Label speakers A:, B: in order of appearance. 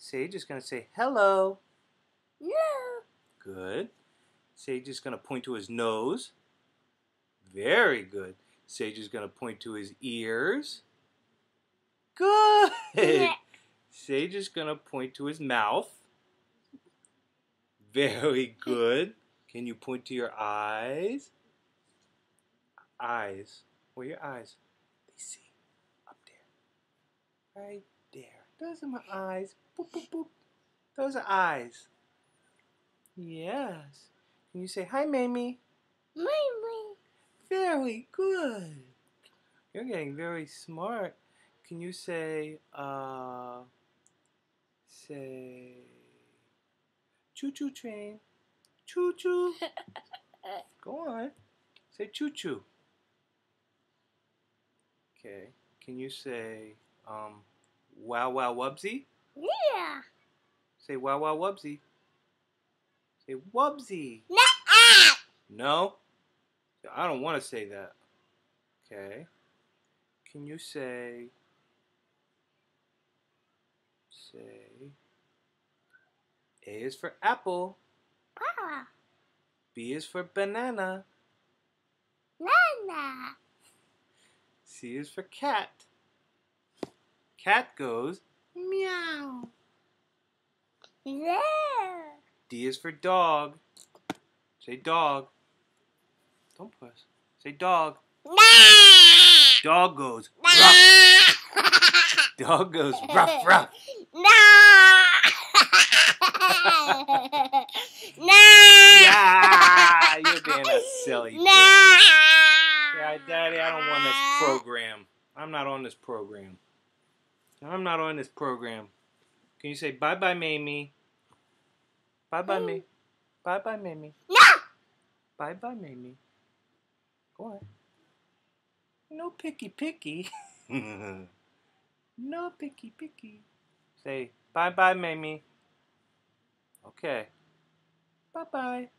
A: Sage is going to say hello.
B: No.
A: Good. Sage is going to point to his nose. Very good. Sage is going to point to his ears. Good. Sage is going to point to his mouth. Very good. Can you point to your eyes? Eyes. Where are your eyes? They see. Up there. Right there. Those are my eyes. Boop, boop, boop. Those are eyes. Yes. Can you say, hi, Mamie?
B: Mamie.
A: Very good. You're getting very smart. Can you say, choo-choo train? Choo-choo. Go on. Say choo-choo. Okay. Can you say, wow, wow, wubsy?
B: Yeah.
A: Say wow, wow, wubsy. Say wubsy.
B: No.
A: No? I don't want to say that. Okay. Can you say A is for apple.
B: Papa.
A: B is for banana.
B: Nana.
A: C is for cat. Cat goes meow.
B: Yeah.
A: D is for dog. Say dog. Don't push. Say dog.
B: Nah.
A: Dog goes ruff. Dog goes ruff, ruff.
B: Nah. Nah.
A: Yeah, you're being a silly
B: Nah.
A: bitch. Yeah, Daddy, I don't want this program. I'm not on this program. I'm not on this program. Can you say bye-bye, Mamie? Bye-bye, Mamie. Bye-bye, Mamie.
B: No.
A: Bye-bye, Mamie. Go on. No picky. No picky. Say bye-bye, Mamie. Okay. Bye-bye.